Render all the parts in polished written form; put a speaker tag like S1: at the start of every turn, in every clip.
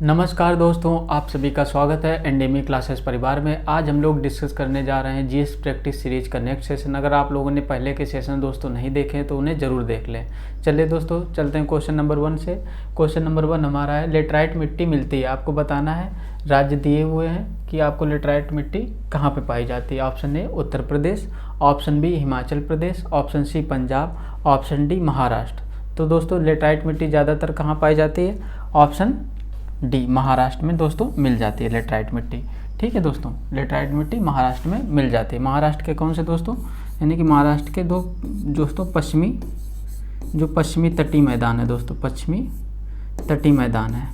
S1: नमस्कार दोस्तों, आप सभी का स्वागत है एंडेमी क्लासेस परिवार में। आज हम लोग डिस्कस करने जा रहे हैं जीएस प्रैक्टिस सीरीज का नेक्स्ट सेशन। अगर आप लोगों ने पहले के सेशन दोस्तों नहीं देखे हैं तो उन्हें ज़रूर देख लें। चलिए दोस्तों चलते हैं क्वेश्चन नंबर 1 से। क्वेश्चन नंबर 1 हमारा है, लेटराइट मिट्टी मिलती है। आपको बताना है, राज्य दिए हुए हैं कि आपको लेटराइट मिट्टी कहाँ पर पाई जाती है। Option A Uttar Pradesh, option B Himachal Pradesh, option C Punjab, option D Maharashtra. तो दोस्तों लेटराइट मिट्टी ज़्यादातर कहाँ पाई जाती है? ऑप्शन डी महाराष्ट्र में दोस्तों मिल जाती है लेटराइट मिट्टी। ठीक है दोस्तों, लेटराइट मिट्टी महाराष्ट्र में मिल जाती है। महाराष्ट्र के कौन से दोस्तों? यानी कि महाराष्ट्र के दोस्तों पश्चिमी तटीय मैदान है दोस्तों, पश्चिमी तटीय मैदान है।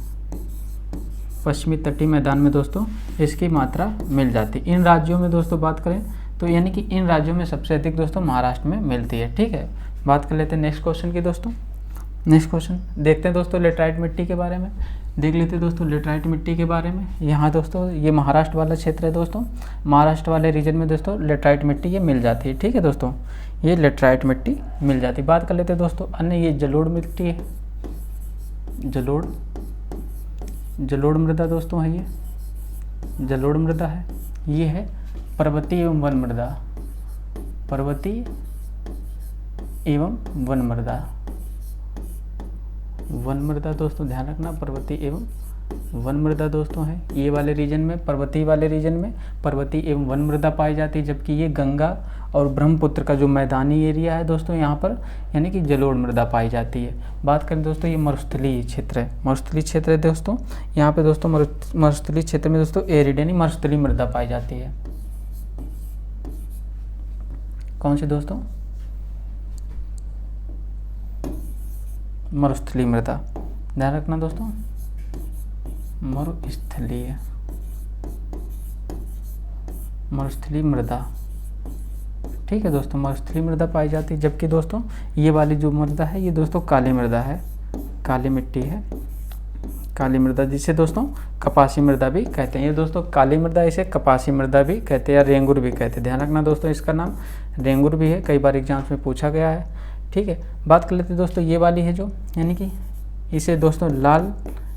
S1: पश्चिमी तटीय मैदान में दोस्तों इसकी मात्रा मिल जाती है। इन राज्यों में दोस्तों बात करें तो यानी कि इन राज्यों में सबसे अधिक दोस्तों महाराष्ट्र में मिलती है। ठीक है, बात कर लेते हैं नेक्स्ट क्वेश्चन की दोस्तों। नेक्स्ट क्वेश्चन देखते हैं दोस्तों लेटराइट मिट्टी के बारे में। देख लेते हैं दोस्तों लेटराइट मिट्टी के बारे में। यहाँ दोस्तों ये महाराष्ट्र वाला क्षेत्र है दोस्तों। महाराष्ट्र वाले रीजन में दोस्तों लेटराइट मिट्टी ये मिल जाती है। ठीक है दोस्तों, ये लेटराइट मिट्टी मिल जाती है। बात कर लेते हैं दोस्तों अन्य, ये जलोढ़ मिट्टी है। जलोढ़ मृदा दोस्तों है, ये जलोढ़ मृदा है। ये है पर्वतीय एवं वन मृदा, पर्वतीय एवं वन मृदा। वन मृदा दोस्तों ध्यान रखना, पर्वतीय एवं वन मृदा दोस्तों है। ये वाले रीजन में, पर्वतीय वाले रीजन में पर्वतीय एवं वन मृदा पाई जाती है, जबकि ये गंगा और ब्रह्मपुत्र का जो मैदानी एरिया है दोस्तों यहाँ पर यानी कि जलोढ़ मृदा पाई जाती है। बात करें दोस्तों, ये मरुस्थलीय क्षेत्र है। मरुस्थलीय क्षेत्र है दोस्तों, यहाँ पे दोस्तों मरुस्थलीय क्षेत्र में दोस्तों एरिड यानी मरुस्थलीय मृदा पाई जाती है। कौन सी दोस्तों? मरुस्थलीय मृदा। ध्यान रखना दोस्तों, मरुस्थलीय मृदा। ठीक है दोस्तों, मरुस्थलीय मृदा पाई जाती है, जबकि दोस्तों ये वाली जो मृदा है ये दोस्तों काली मृदा है, काली मिट्टी है, काली मृदा, जिसे दोस्तों कपासी मृदा भी कहते हैं। ये दोस्तों काली मृदा, इसे कपासी मृदा भी कहते हैं या रेंगुर भी कहते हैं। ध्यान रखना दोस्तों, इसका नाम रेंगुर भी है, कई बार एग्जाम्स में पूछा गया है। ठीक है, बात कर लेते हैं दोस्तों ये वाली है जो, यानी कि इसे दोस्तों लाल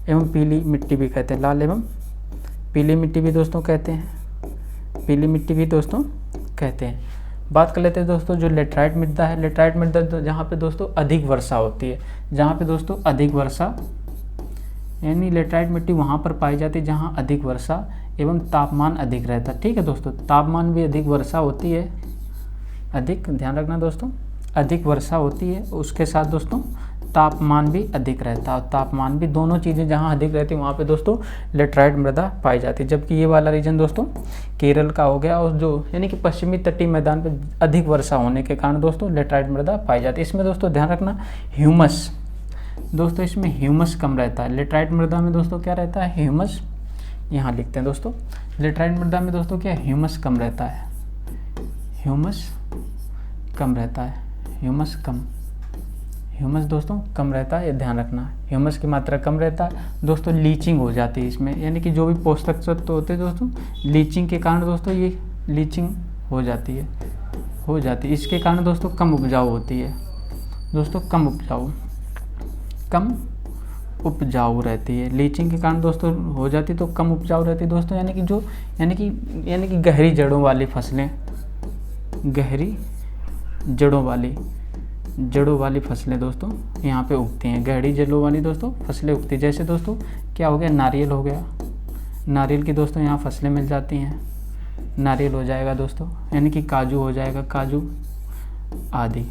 S1: एवं पीली मिट्टी भी कहते हैं। लाल एवं पीली मिट्टी भी दोस्तों कहते हैं, पीली मिट्टी भी दोस्तों कहते हैं। बात कर लेते हैं दोस्तों जो लेटराइट मृदा है। लेटराइट मृदा जहाँ पे दोस्तों अधिक वर्षा होती है, जहाँ पे दोस्तों अधिक वर्षा, यानी लेटराइट मिट्टी वहाँ पर पाई जाती है जहाँ अधिक वर्षा एवं तापमान अधिक रहता है। ठीक है दोस्तों, तापमान भी अधिक, वर्षा होती है अधिक, ध्यान रखना दोस्तों, अधिक वर्षा होती है, उसके साथ दोस्तों तापमान भी अधिक रहता है। और तापमान भी, दोनों चीज़ें जहाँ अधिक रहती है वहाँ पे दोस्तों लेटराइट मृदा पाई जाती है। जबकि ये वाला रीजन दोस्तों केरल का हो गया, और जो यानी कि पश्चिमी तटीय मैदान पे अधिक वर्षा होने के कारण दोस्तों लेटराइट मृदा पाई जाती है। इसमें दोस्तों ध्यान रखना ह्यूमस, दोस्तों इसमें ह्यूमस कम रहता है। लेटराइट मृदा में दोस्तों क्या रहता है? ह्यूमस। यहाँ लिखते हैं दोस्तों, लेटराइट मृदा में दोस्तों क्या ह्यूमस कम रहता है, ह्यूमस कम रहता है, ह्यूमस दोस्तों कम रहता है, ये ध्यान रखना। ह्यूमस की मात्रा कम रहता है दोस्तों, लीचिंग हो जाती है इसमें, यानी कि जो भी पोषक तत्व होते हैं दोस्तों लीचिंग के कारण दोस्तों ये लीचिंग हो जाती है, इसके कारण दोस्तों कम उपजाऊ होती है दोस्तों, कम उपजाऊ रहती है। लीचिंग के कारण दोस्तों हो जाती तो कम उपजाऊ रहती है दोस्तों, यानी कि जो यानी कि गहरी जड़ों वाली फसलें, गहरी जड़ों वाली फसलें दोस्तों यहाँ पे उगती हैं। गहरी जड़ों वाली दोस्तों फसलें उगती हैं, जैसे दोस्तों क्या हो गया, नारियल हो गया, नारियल की दोस्तों यहाँ फसलें मिल जाती हैं, नारियल हो जाएगा दोस्तों, यानी कि काजू हो जाएगा, काजू आदि,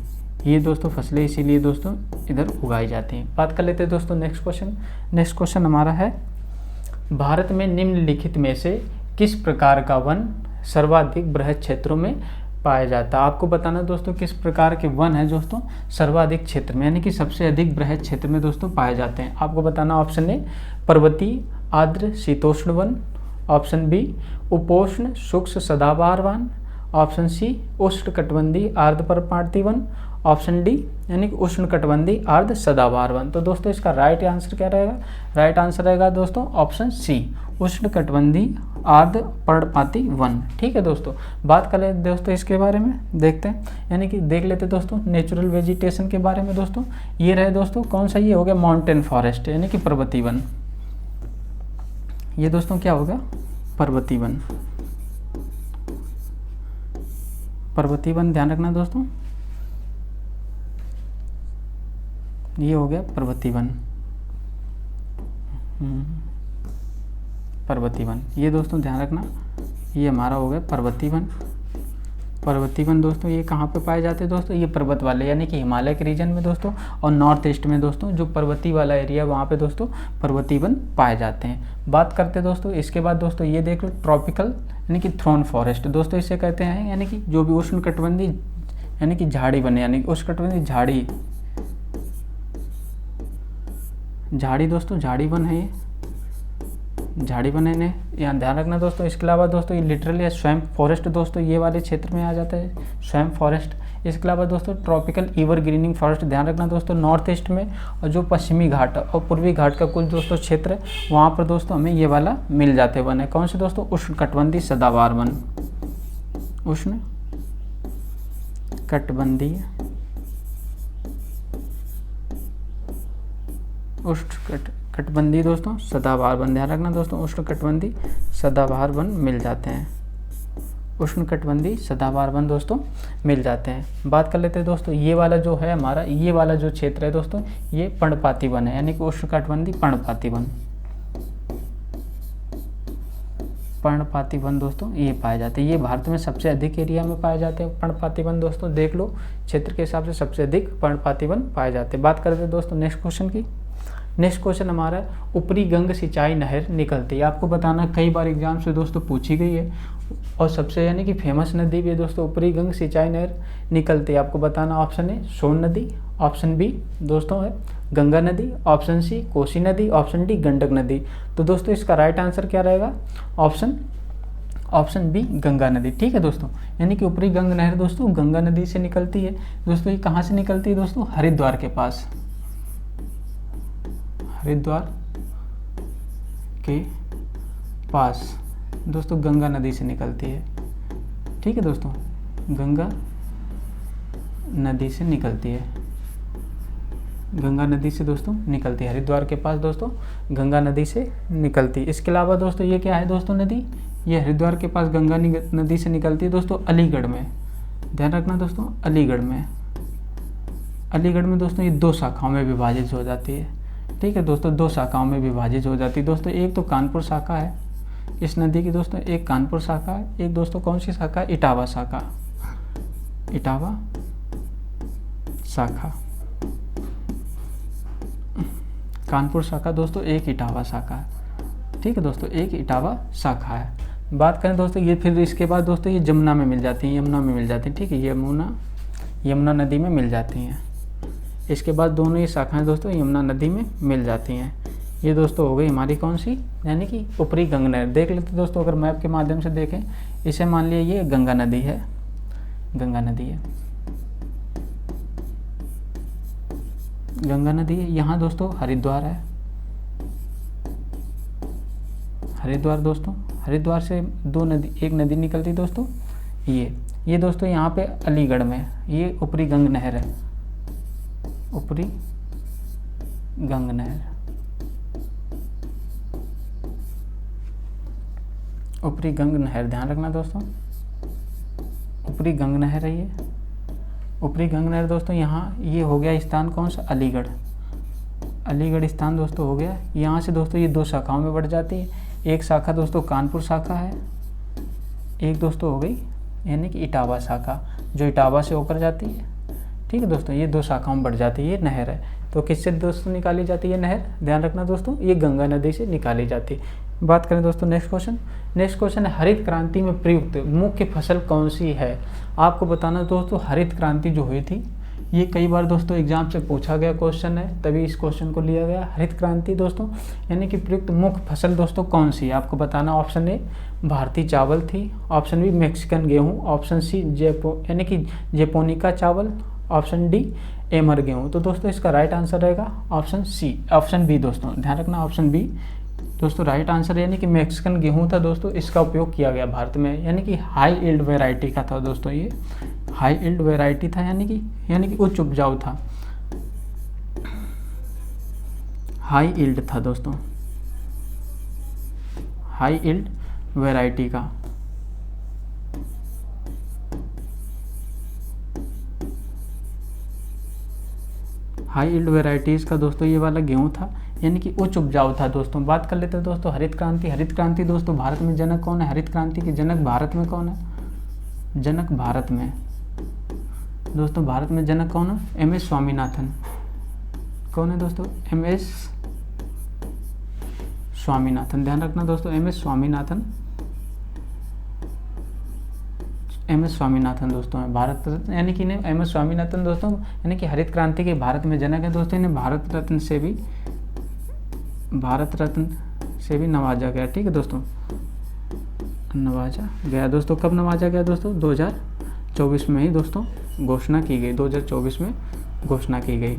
S1: ये दोस्तों फसलें इसीलिए दोस्तों इधर उगाई जाती हैं। बात कर लेते हैं दोस्तों नेक्स्ट क्वेश्चन। नेक्स्ट क्वेश्चन हमारा है, भारत में निम्नलिखित में से किस प्रकार का वन सर्वाधिक बृहद क्षेत्रों में पाया जाता है? आपको बताना दोस्तों किस प्रकार के वन है दोस्तों सर्वाधिक क्षेत्र में, यानी कि सबसे अधिक बृहद क्षेत्र में दोस्तों पाए जाते हैं। आपको बताना ऑप्शन ए पर्वतीय आर्द्र शीतोष्ण वन, ऑप्शन बी उपोष्ण शुष्क सदाबहार वन, ऑप्शन सी उष्णकटिबंधीय आर्द्र पर्णपाती वन, ऑप्शन डी यानी कि उष्णकटिबंधीय आर्द्र सदाबहार वन। तो दोस्तों इसका राइट आंसर क्या रहेगा? राइट आंसर रहेगा दोस्तों ऑप्शन सी, उष्णकटिबंधीय आर्द्र पर्णपाती वन। ठीक है दोस्तों, बात कर लेते दोस्तों इसके बारे में, देखते हैं, यानी कि देख लेते दोस्तों नेचुरल वेजिटेशन के बारे में दोस्तों। ये रहे दोस्तों कौन सा, ये हो गया माउंटेन फॉरेस्ट यानी कि पर्वतीय वन। ये दोस्तों क्या होगा, पर्वतीय वन। पर्वतीय वन ध्यान रखना दोस्तों, ये हो गया पर्वतीय वन। पर्वतीय वन, ये दोस्तों ध्यान रखना, ये हमारा हो गया पर्वतीय वन। पर्वतीय वन दोस्तों ये कहाँ पे पाए जाते हैं दोस्तों, ये पर्वत वाले यानी कि हिमालय के रीजन में दोस्तों, और नॉर्थ ईस्ट में दोस्तों जो पर्वतीय वाला एरिया वहाँ पे दोस्तों पर्वतीय वन पाए जाते हैं। बात करते हैं दोस्तों इसके बाद दोस्तों, ये देख लो ट्रॉपिकल यानी कि थ्रोन फॉरेस्ट दोस्तों इसे कहते हैं, यानी कि जो भी उष्णकटिबंधीय यानी कि झाड़ी बने, यानी उष्णकटिबंधीय झाड़ी दोस्तों, झाड़ी वन है ये, झाड़ी वन है, यहाँ ध्यान रखना दोस्तों। इसके अलावा दोस्तों ये लिटरली स्वैम्प फॉरेस्ट दोस्तों ये वाले क्षेत्र में आ जाता है, स्वैम्प फॉरेस्ट। इसके अलावा दोस्तों ट्रॉपिकल एवरग्रीनिंग फॉरेस्ट ध्यान रखना दोस्तों, नॉर्थ ईस्ट में और जो पश्चिमी घाट और पूर्वी घाट का कुछ दोस्तों क्षेत्र है वहाँ पर दोस्तों हमें ये वाला मिल जाते वन है। कौन से दोस्तों, उष्णकटिबंधीय सदाबहार वन, उष्णकटिबंधीय कटिबंधीय दोस्तों सदाबहार वन, ध्यान रखना दोस्तों, उष्णकटिबंधीय सदाबहार वन मिल जाते हैं, उष्णकटिबंधीय सदाबहार वन दोस्तों मिल जाते हैं। बात कर लेते हैं दोस्तों, ये वाला जो है हमारा, ये वाला जो क्षेत्र है दोस्तों ये पर्णपाती वन है, यानी कि उष्णकटिबंधीय पर्णपाती वन। पर्णपाती वन दोस्तों ये पाए जाते हैं, ये भारत में सबसे अधिक एरिया में पाए जाते हैं पर्णपाती वन दोस्तों, देख लो क्षेत्र के हिसाब से सबसे अधिक पर्णपाती वन पाए जाते हैं। बात करते हैं दोस्तों नेक्स्ट क्वेश्चन की। नेक्स्ट क्वेश्चन हमारा, ऊपरी गंग सिंचाई नहर निकलती है, आपको बताना कई बार एग्जाम से दोस्तों पूछी गई है, और सबसे यानी कि फेमस नदी भी है दोस्तों, ऊपरी गंग सिंचाई नहर निकलती है, आपको बताना ऑप्शन ए सोन नदी, ऑप्शन बी दोस्तों है गंगा नदी, ऑप्शन सी कोसी नदी, ऑप्शन डी गंडक नदी। तो दोस्तों इसका राइट आंसर क्या रहेगा, ऑप्शन बी गंगा नदी। ठीक है दोस्तों, यानी कि ऊपरी गंग नहर दोस्तों गंगा नदी से निकलती है दोस्तों। ये कहाँ से निकलती है दोस्तों, हरिद्वार के पास, हरिद्वार के पास दोस्तों गंगा नदी से निकलती है। ठीक है दोस्तों, गंगा नदी से निकलती है, गंगा नदी से दोस्तों निकलती है, हरिद्वार के पास दोस्तों गंगा नदी से निकलती है। इसके अलावा दोस्तों ये क्या है दोस्तों नदी, ये हरिद्वार के पास गंगा नदी से निकलती है दोस्तों अलीगढ़ में, ध्यान रखना दोस्तों अलीगढ़ में, अलीगढ़ में दोस्तों ये दो शाखाओं में विभाजित हो जाती है। ठीक है दोस्तों, दो शाखाओं में विभाजित हो जाती है दोस्तों, एक तो कानपुर शाखा है इस नदी की दोस्तों, एक कानपुर शाखा है, एक दोस्तों कौन सी शाखा है, इटावा शाखा, इटावा शाखा, कानपुर शाखा दोस्तों एक इटावा शाखा है। ठीक है दोस्तों, एक इटावा शाखा है। बात करें दोस्तों ये फिर इसके बाद दोस्तों ये जमुना में मिल जाती हैं, यमुना में मिल जाती हैं। ठीक है, यमुना नदी में मिल जाती हैं। इसके बाद दोनों ये शाखाएं दोस्तों यमुना नदी में मिल जाती हैं। ये दोस्तों हो गई हमारी कौन सी, यानी कि ऊपरी गंगा नहर। देख लेते दोस्तों, अगर मैप के माध्यम से देखें, इसे मान लिया ये गंगा नदी है, गंगा नदी है, गंगा नदी है। यहाँ दोस्तों हरिद्वार है, हरिद्वार दोस्तों, हरिद्वार से दो नदी, एक नदी निकलती दोस्तों ये दोस्तों यहाँ पे अलीगढ़ में, ये ऊपरी गंग नहर है, ऊपरी गंग नहर, ऊपरी गंग नहर, ध्यान रखना दोस्तों ऊपरी गंग नहर है ये, ऊपरी गंग नहर दोस्तों। यहाँ ये हो गया स्थान कौन सा, अलीगढ़, अलीगढ़ स्थान दोस्तों हो गया। यहाँ से दोस्तों ये दो शाखाओं में बढ़ जाती है, एक शाखा दोस्तों कानपुर शाखा है, एक दोस्तों हो गई यानी कि इटावा शाखा जो इटावा से होकर जाती है। ठीक है दोस्तों, ये दो शाखाओं में बढ़ जाती है, ये नहर है। तो किससे दोस्तों निकाली जाती है नहर, ध्यान रखना दोस्तों ये गंगा नदी से निकाली जाती है। बात करें दोस्तों नेक्स्ट क्वेश्चन, नेक्स्ट क्वेश्चन है हरित क्रांति में प्रयुक्त मुख्य फसल कौन सी है। आपको बताना दोस्तों हरित क्रांति जो हुई थी ये कई बार दोस्तों एग्जाम से पूछा गया क्वेश्चन है, तभी इस क्वेश्चन को लिया गया। हरित क्रांति दोस्तों यानी कि प्रयुक्त मुख्य फसल दोस्तों कौन सी है, आपको बताना। ऑप्शन ए भारतीय चावल थी, ऑप्शन बी मैक्सिकन गेहूँ, ऑप्शन सी यानी कि जेपोनिका चावल, ऑप्शन डी एमर गेहूँ। तो दोस्तों इसका राइट आंसर रहेगा ऑप्शन सी, ऑप्शन बी दोस्तों, ध्यान रखना ऑप्शन बी दोस्तों राइट आंसर, यानी कि मैक्सिकन गेहूं था दोस्तों, इसका उपयोग किया गया भारत में, यानी कि हाई यील्ड वैरायटी का था दोस्तों, ये हाई यील्ड वैरायटी था, यानी कि उच्च उपजाऊ था, हाई यील्ड था दोस्तों, हाई यील्ड वैरायटी का। हाई यील्ड वैरायटीज़ का दोस्तों ये वाला गेहूँ था, यानी कि उच्च उपजाऊ था दोस्तों। बात कर लेते हैं दोस्तों हरित क्रांति। हरित क्रांति दोस्तों भारत में जनक कौन है? हरित क्रांति के जनक भारत में कौन है? जनक भारत में दोस्तों, भारत में जनक कौन है? एम.एस. स्वामीनाथन। कौन है दोस्तों? एम.एस. स्वामीनाथन। ध्यान रखना दोस्तों, एम.एस. स्वामीनाथन। एम.एस. स्वामीनाथन दोस्तों है भारत रत्न, यानी कि इन्हें एम.एस. स्वामीनाथन दोस्तों यानी कि हरित क्रांति के भारत में जनक है दोस्तों। इन्हें भारत रत्न से भी नवाजा गया। ठीक है दोस्तों, नवाजा गया दोस्तों। कब नवाजा गया दोस्तों? 2024 में ही दोस्तों घोषणा की गई। 2024 में घोषणा की गई।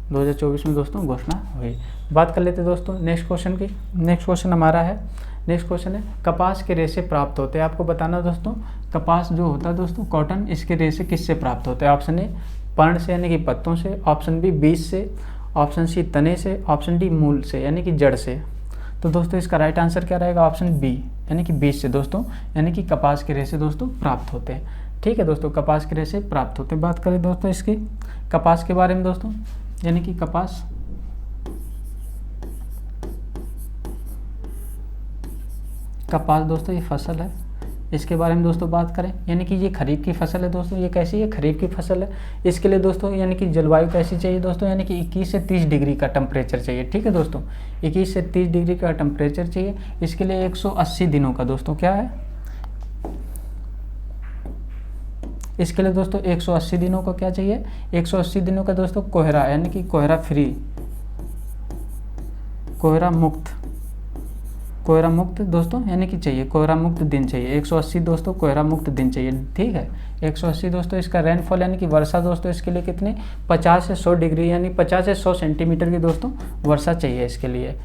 S1: 2024 में दोस्तों घोषणा हुई। बात कर लेते हैं दोस्तों नेक्स्ट क्वेश्चन की। नेक्स्ट क्वेश्चन हमारा है, नेक्स्ट क्वेश्चन है कपास के रेशे प्राप्त होते हैं। आपको बताना दोस्तों, कपास जो होता है दोस्तों कॉटन, इसके रेशे किससे प्राप्त होते हैं? ऑप्शन ए पर्ण से यानी कि पत्तों से, ऑप्शन बी बीज से, ऑप्शन सी तने से, ऑप्शन डी मूल से यानी कि जड़ से। तो दोस्तों इसका राइट आंसर क्या रहेगा? ऑप्शन बी यानी कि बीज से दोस्तों, यानी कि कपास के रेशे दोस्तों प्राप्त होते हैं। ठीक है दोस्तों, कपास के रेशे प्राप्त होते हैं। बात करें दोस्तों इसकी कपास के बारे में दोस्तों, यानी कि कपास दोस्तों ये फसल है। इसके बारे में दोस्तों बात करें, यानी कि ये खरीफ की फसल है दोस्तों। ये कैसी है? खरीफ की फसल है। इसके लिए दोस्तों यानी कि जलवायु कैसी चाहिए दोस्तों? यानी कि 21 से 30 डिग्री का टेम्परेचर चाहिए। ठीक है दोस्तों, 21 से 30 डिग्री का टेम्परेचर चाहिए। इसके लिए 180 दिनों का दोस्तों क्या है? इसके लिए दोस्तों 180 दिनों का क्या चाहिए? 180 दिनों का दोस्तों कोहरा, यानी कि कोहरा फ्री, कोहरा मुक्त दोस्तों यानी कि चाहिए, कोहरा मुक्त दिन चाहिए। 180 दोस्तों कोहरा मुक्त दिन चाहिए। ठीक है, 180 दोस्तों। इसका रेनफॉल यानी कि वर्षा दोस्तों इसके लिए कितनी? 50 से 100 डिग्री यानी 50 से 100 सेंटीमीटर की दोस्तों वर्षा चाहिए इसके लिए।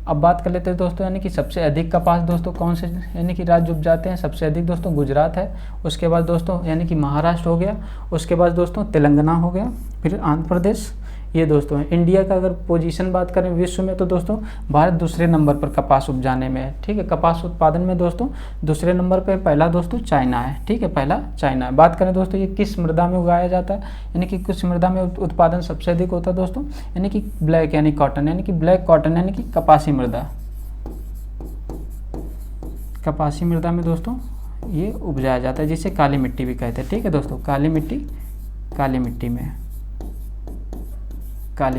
S1: अब बात कर लेते हैं दोस्तों, यानी कि सबसे अधिक कपास दोस्तों कौन से यानी कि राज्य उपजाते हैं? सबसे अधिक दोस्तों गुजरात है। उसके बाद दोस्तों यानी कि महाराष्ट्र हो गया। उसके बाद दोस्तों तेलंगाना हो गया, फिर आंध्र प्रदेश। ये दोस्तों है। इंडिया का अगर पोजीशन बात करें विश्व में तो दोस्तों भारत दूसरे नंबर पर कपास उपजाने में है। ठीक है, कपास उत्पादन में दोस्तों दूसरे नंबर पे पहला दोस्तों चाइना है। ठीक है, पहला चाइना है। बात करें दोस्तों ये किस मृदा में उगाया जाता है, यानी कि किस मृदा में उत्पादन सबसे अधिक होता है दोस्तों? यानी कि ब्लैक यानी कॉटन, यानी कि ब्लैक कॉटन यानी कि कपासी मृदा। कपासी मृदा में दोस्तों ये उपजाया जाता है, जिसे काली मिट्टी भी कहते हैं। ठीक है दोस्तों, काली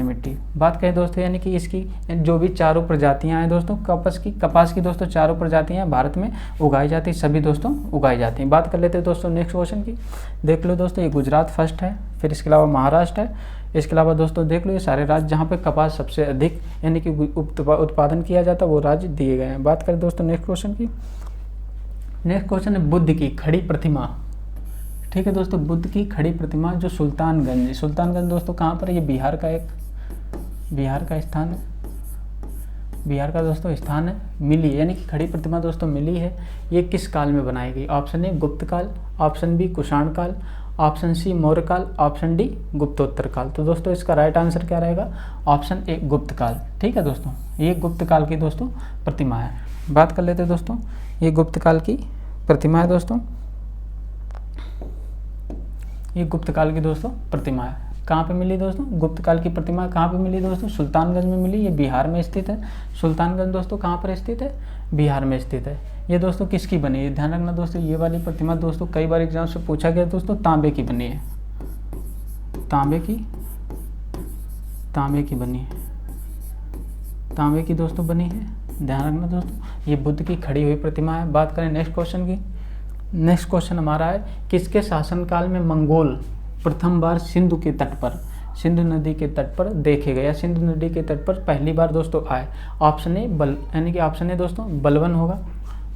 S1: मिट्टी। बात करें दोस्तों यानी कि इसकी जो भी चारों प्रजातियां हैं दोस्तों कपास की दोस्तों चारों प्रजातियां भारत में उगाई जाती है, सभी दोस्तों उगाई जाती हैं। बात कर लेते हैं दोस्तों नेक्स्ट क्वेश्चन की। देख लो दोस्तों ये गुजरात फर्स्ट है, फिर इसके अलावा महाराष्ट्र है। इसके अलावा दोस्तों देख लो ये सारे राज्य जहाँ पे कपास सबसे अधिक यानी कि उत्पादन किया जाता है वो राज्य दिए गए हैं। बात करें दोस्तों नेक्स्ट क्वेश्चन की। नेक्स्ट क्वेश्चन है बुद्ध की खड़ी प्रतिमा। ठीक है दोस्तों, बुद्ध की खड़ी प्रतिमा जो सुल्तानगंज दोस्तों कहाँ पर है? ये बिहार का स्थान है। बिहार का दोस्तों स्थान है। मिली यानी कि खड़ी प्रतिमा दोस्तों मिली है। ये किस काल में बनाई गई? ऑप्शन ए गुप्त काल, ऑप्शन बी कुषाण काल, ऑप्शन सी मौर्य काल, ऑप्शन डी गुप्तोत्तर काल। तो दोस्तों इसका राइट आंसर क्या रहेगा? ऑप्शन ए गुप्त काल। ठीक है दोस्तों, ये गुप्त काल की दोस्तों प्रतिमा है। बात कर लेते हैं दोस्तों, ये गुप्त काल की प्रतिमा है दोस्तों। ये गुप्त काल की दोस्तों प्रतिमा है। कहाँ पे मिली दोस्तों? गुप्त काल की प्रतिमा कहाँ पे मिली दोस्तों? सुल्तानगंज में मिली। ये बिहार में स्थित है। सुल्तानगंज दोस्तों कहाँ पर स्थित है? बिहार में स्थित है। ये दोस्तों किसकी बनी है? ध्यान रखना दोस्तों, ये वाली प्रतिमा दोस्तों कई बार एग्जाम से पूछा गया दोस्तों, तांबे की बनी है। तांबे की बनी है। तांबे की दोस्तों बनी है। ध्यान रखना दोस्तों, ये बुद्ध की खड़ी हुई प्रतिमा है। बात करें नेक्स्ट क्वेश्चन की। नेक्स्ट क्वेश्चन हमारा है किसके शासनकाल में मंगोल प्रथम बार सिंधु नदी के तट पर देखे गए? सिंधु नदी के तट पर पहली बार दोस्तों आए। ऑप्शन ए यानी कि ऑप्शन ए दोस्तों बलवन होगा।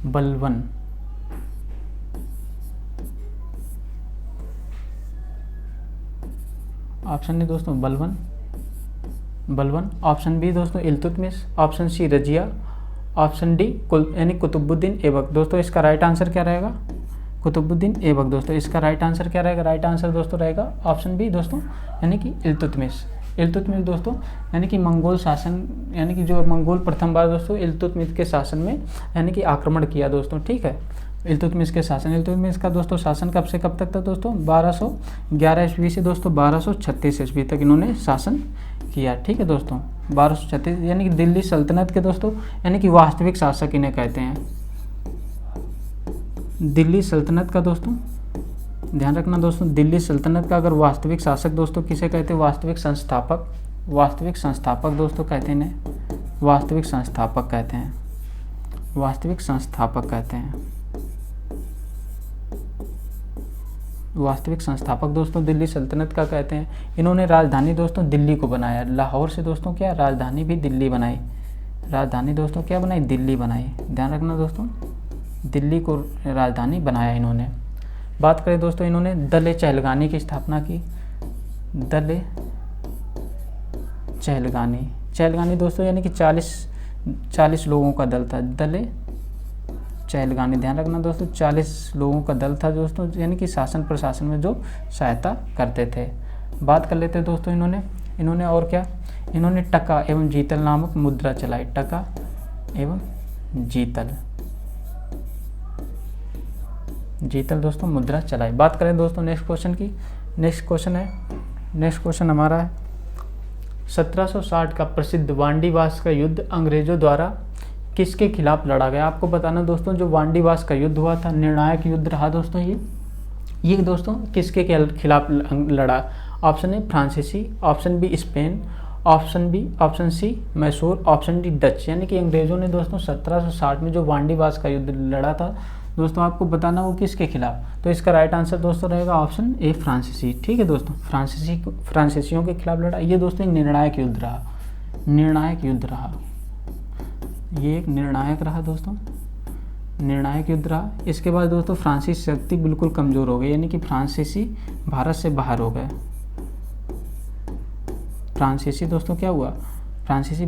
S1: बलवन। ऑप्शन ए दोस्तों बलवन। ऑप्शन बी दोस्तों Iltutmish, option C Razia, option D यानी कुतुबुद्दीन ऐबक। दोस्तों इसका राइट आंसर क्या रहेगा? कुतुबुद्दीन ऐबक। दोस्तों इसका राइट आंसर क्या रहेगा? राइट आंसर दोस्तों रहेगा ऑप्शन बी दोस्तों यानी कि इल्तुतमिश। इल्तुतमिश दोस्तों यानी कि मंगोल शासन, यानी कि जो मंगोल प्रथम बार दोस्तों इल्तुतमिश के शासन में यानी कि आक्रमण किया दोस्तों। ठीक है, इल्तुतमिश के शासन, इल्तुतमिश का दोस्तों शासन कब से कब तक था दोस्तों, 1211 ईस्वी से दोस्तों 1236 ईस्वी तक इन्होंने शासन किया। ठीक है दोस्तों, 1236 यानी कि दिल्ली सल्तनत के दोस्तों यानी कि वास्तविक शासक इन्हें कहते हैं। दिल्ली सल्तनत का दोस्तों ध्यान रखना दोस्तों, दिल्ली सल्तनत का अगर वास्तविक शासक दोस्तों किसे कहते हैं, वास्तविक संस्थापक, वास्तविक संस्थापक दोस्तों कहते हैं इन्हें, वास्तविक संस्थापक कहते हैं, वास्तविक संस्थापक कहते हैं, वास्तविक संस्थापक दोस्तों दिल्ली सल्तनत का कहते हैं। इन्होंने राजधानी दोस्तों दिल्ली को बनाया, लाहौर से दोस्तों क्या राजधानी भी दिल्ली बनाई, राजधानी दोस्तों क्या बनाई, दिल्ली बनाई। ध्यान रखना दोस्तों, दिल्ली को राजधानी बनाया इन्होंने। बात करें दोस्तों, इन्होंने दल चहलगानी की स्थापना की, दल चहलगानी, चहलगानी दोस्तों यानी कि 40 लोगों का दल था, दल चहलगानी। ध्यान रखना दोस्तों, 40 लोगों का दल था दोस्तों, यानी कि शासन प्रशासन में जो सहायता करते थे। बात कर लेते हैं दोस्तों, इन्होंने और क्या, इन्होंने टका एवं जीतल नामक मुद्रा चलाई, टका एवं जीतल, जीतल दोस्तों मुद्रा चलाई। बात करें दोस्तों नेक्स्ट क्वेश्चन की, नेक्स्ट क्वेश्चन हमारा है 1760 का प्रसिद्ध वांडीवास का युद्ध अंग्रेजों द्वारा किसके खिलाफ लड़ा गया। आपको बताना दोस्तों, जो वांडीवास का युद्ध हुआ था निर्णायक युद्ध रहा दोस्तों, ये दोस्तों किसके खिलाफ लड़ा। ऑप्शन ए फ्रांसीसी, option B Spain, option C Mysore, option D Dutch. यानी कि अंग्रेजों ने दोस्तों 1760 में जो वांडीवास का युद्ध लड़ा था दोस्तों, आपको बताना वो किसके खिलाफ। तो इसका राइट आंसर दोस्तों रहेगा ऑप्शन ए फ्रांसीसी। ठीक है दोस्तों, फ्रांसीसियों के खिलाफ लड़ा। ये दोस्तों एक निर्णायक युद्ध रहा, निर्णायक युद्ध रहा, ये एक निर्णायक रहा दोस्तों, निर्णायक युद्ध रहा। इसके बाद दोस्तों फ्रांसीसी शक्ति बिल्कुल कमज़ोर हो गई, यानी कि फ्रांसीसी भारत से बाहर हो गए। फ्रांसीसी दोस्तों क्या हुआ, फ्रांसीसी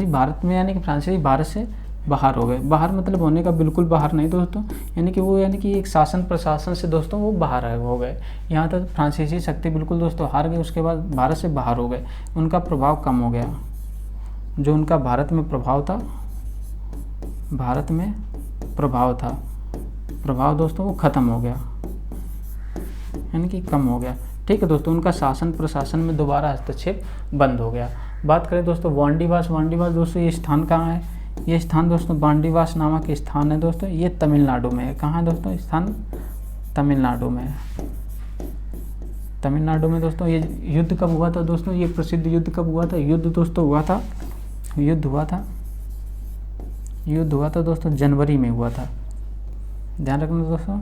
S1: भारत में यानी कि फ्रांसीसी भारत से बाहर हो गए। बाहर मतलब होने का बिल्कुल बाहर नहीं दोस्तों, यानी कि वो यानी कि एक शासन प्रशासन से दोस्तों वो बाहर हो गए। यहाँ तक फ्रांसीसी शक्ति बिल्कुल दोस्तों हार गई, उसके बाद भारत से बाहर हो गए, उनका प्रभाव कम हो गया। जो उनका भारत में प्रभाव था, भारत में प्रभाव दोस्तों वो ख़त्म हो गया, यानी कि कम हो गया। ठीक है दोस्तों, उनका शासन प्रशासन में दोबारा हस्तक्षेप बंद हो गया। बात करें दोस्तों वांडीवास दोस्तों ये स्थान कहाँ है, ये स्थान दोस्तों वांडीवास नामक स्थान है दोस्तों, ये तमिलनाडु में है। कहाँ है दोस्तों स्थान, तमिलनाडु में है। तमिलनाडु में दोस्तों ये युद्ध कब हुआ था दोस्तों, ये प्रसिद्ध युद्ध कब हुआ था, युद्ध दोस्तों हुआ था दोस्तों जनवरी में हुआ था। ध्यान रखना दोस्तों,